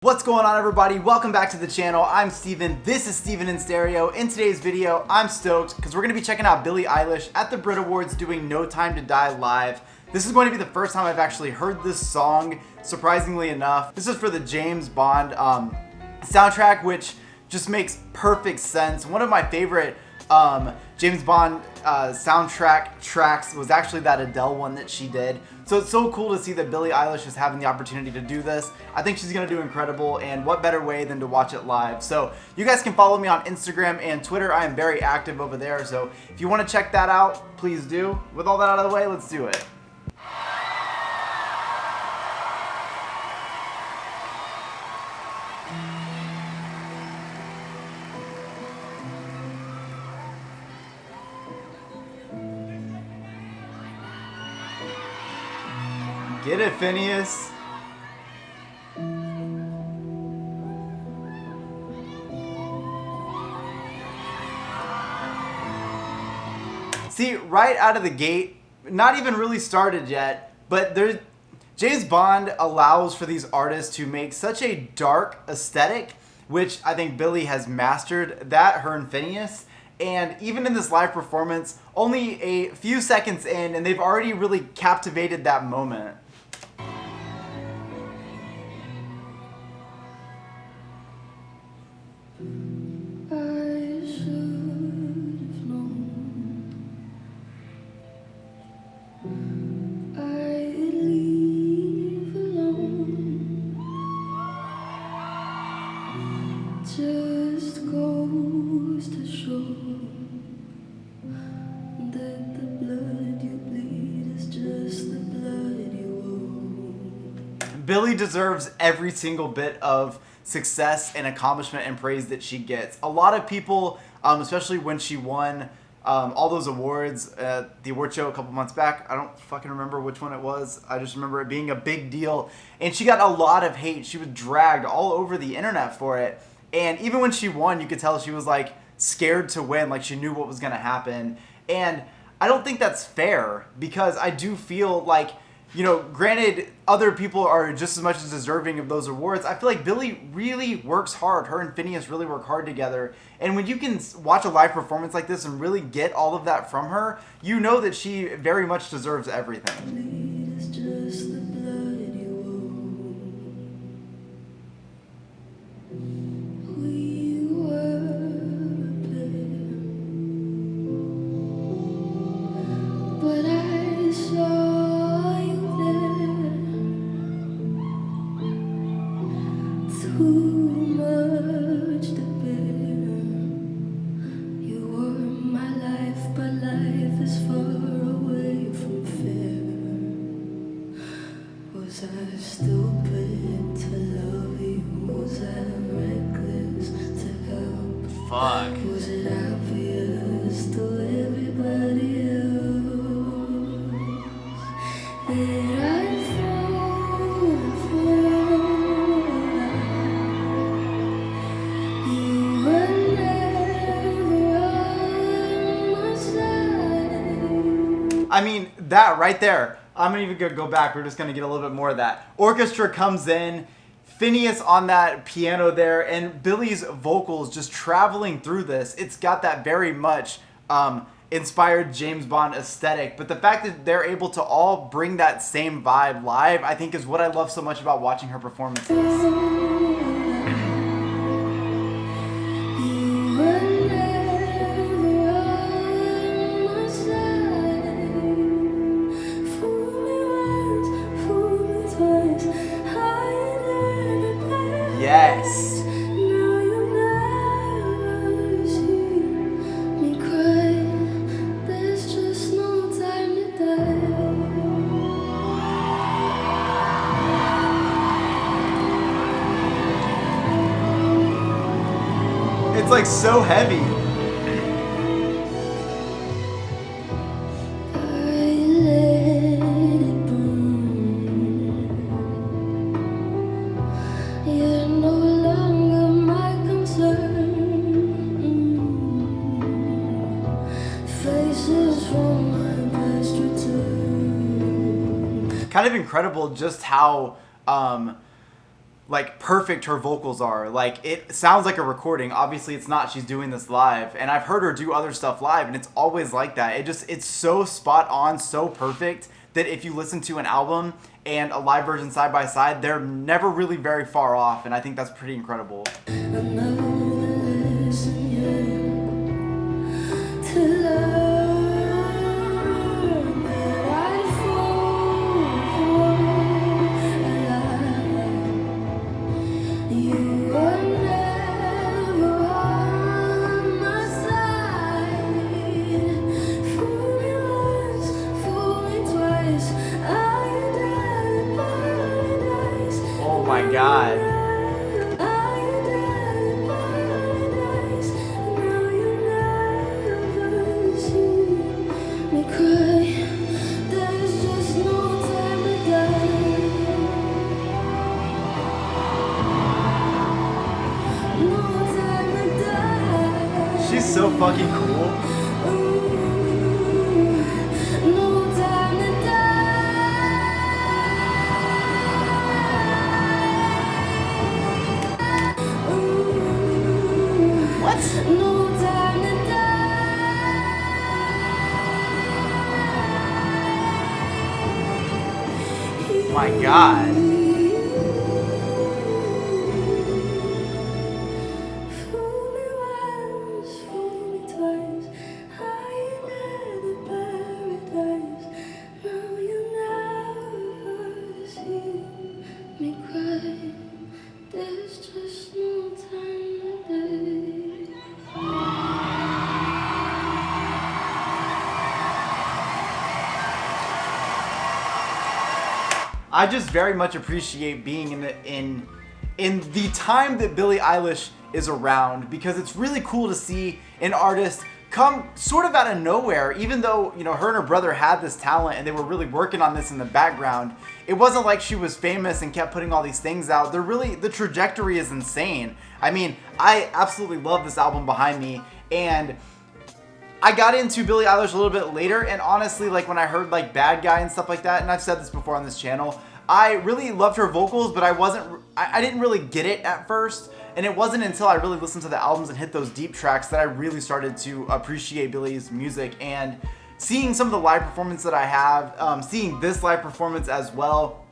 What's going on, everybody? Welcome back to the channel. I'm Steven. This is Steven in Stereo. In today's video, I'm stoked because we're going to be checking out Billie Eilish at the Brit Awards doing No Time to Die live. This is going to be the first time I've actually heard this song, surprisingly enough. This is for the James Bond soundtrack, which just makes perfect sense. One of my favorite James Bond soundtrack tracks was actually that Adele one that she did. So it's so cool to see that Billie Eilish is having the opportunity to do this. I think she's going to do incredible, and what better way than to watch it live. So you guys can follow me on Instagram and Twitter. I am very active over there, so if you want to check that out, please do. With all that out of the way, let's do it. Get it, Phineas. See, right out of the gate, not even really started yet, but James Bond allows for these artists to make such a dark aesthetic, which I think Billie has mastered that, her and Phineas. And even in this live performance, only a few seconds in, and they've already really captivated that moment. Just goes to show that the blood you bleed is just the blood you owe. Billie deserves every single bit of success and accomplishment and praise that she gets. A lot of people, especially when she won all those awards at the award show a couple months back, I don't fucking remember which one it was. I just remember it being a big deal. And she got a lot of hate. She was dragged all over the internet for it. And even when she won, you could tell she was like scared to win, like she knew what was going to happen. And I don't think that's fair, because I do feel like, you know, granted, other people are just as much as deserving of those awards. I feel like Billie really works hard. Her and Phineas really work hard together. And when you can watch a live performance like this and really get all of that from her, you know that she very much deserves everything. Bleed is just the blood you owe. We were a pair, but I saw you there. Too much to bear. You were my life, but life is far away from fair. Was I stupid to love you? Was I reckless to help? Fuck. Was it obvious to everybody else that I'd fallen for you? You were never on my side. I mean, that right there, I'm not even going to go back. We're just going to get a little bit more of that. Orchestra comes in, Phineas on that piano there, and Billie's vocals just traveling through this. It's got that very much inspired James Bond aesthetic, but the fact that they're able to all bring that same vibe live, I think, is what I love so much about watching her performances. Yes. It's like so heavy. You're no longer my concern. kind of incredible just how like perfect her vocals are. Like, it sounds like a recording. Obviously it's not, she's doing this live, and I've heard her do other stuff live, and it's always like that. It's so spot on, so perfect, that if you listen to an album and a live version side by side, they're never really very far off, and I think that's pretty incredible. Oh my God. She's so fucking cool. My God. I just very much appreciate being in the time that Billie Eilish is around, because it's really cool to see an artist come sort of out of nowhere. Even though, you know, her and her brother had this talent and they were really working on this in the background, it wasn't like she was famous and kept putting all these things out. The trajectory is insane. I mean, I absolutely love this album behind me, and I got into Billie Eilish a little bit later, and honestly, like when I heard like Bad Guy and stuff like that, and I've said this before on this channel, I really loved her vocals, but I didn't really get it at first, and it wasn't until I really listened to the albums and hit those deep tracks that I really started to appreciate Billie's music. And seeing some of the live performance that I have, seeing this live performance as well,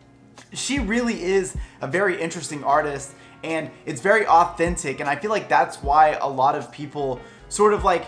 she really is a very interesting artist, and it's very authentic, and I feel like that's why a lot of people sort of like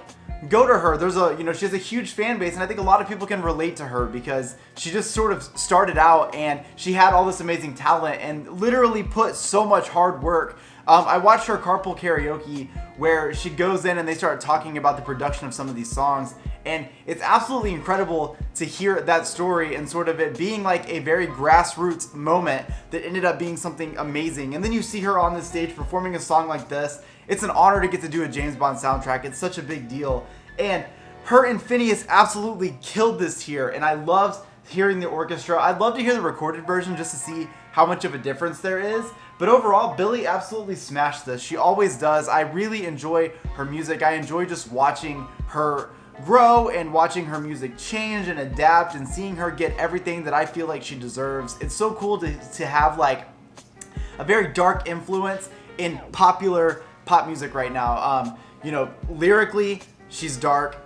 go to her. She has a huge fan base, and I think a lot of people can relate to her because she just sort of started out and she had all this amazing talent and literally put so much hard work. I watched her Carpool Karaoke where she goes in and they start talking about the production of some of these songs, and it's absolutely incredible to hear that story and sort of it being like a very grassroots moment that ended up being something amazing. And then you see her on the stage performing a song like this. It's an honor to get to do a James Bond soundtrack. It's such a big deal. And her and Phineas absolutely killed this here, and I loved hearing the orchestra. I'd love to hear the recorded version just to see how much of a difference there is. But overall, Billie absolutely smashed this. She always does. I really enjoy her music. I enjoy just watching her grow and watching her music change and adapt and seeing her get everything that I feel like she deserves. It's so cool to have like a very dark influence in popular pop music right now. Lyrically, she's dark.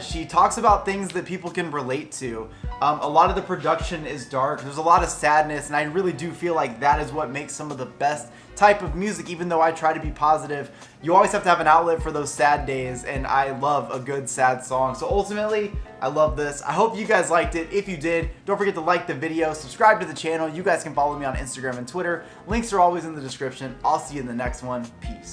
She talks about things that people can relate to. A lot of the production is dark. There's a lot of sadness, and I really do feel like that is what makes some of the best type of music. Even though I try to be positive, you always have to have an outlet for those sad days, and I love a good sad song. So ultimately, I love this. I hope you guys liked it. If you did, don't forget to like the video, subscribe to the channel. You guys can follow me on Instagram and Twitter. Links are always in the description. I'll see you in the next one. Peace.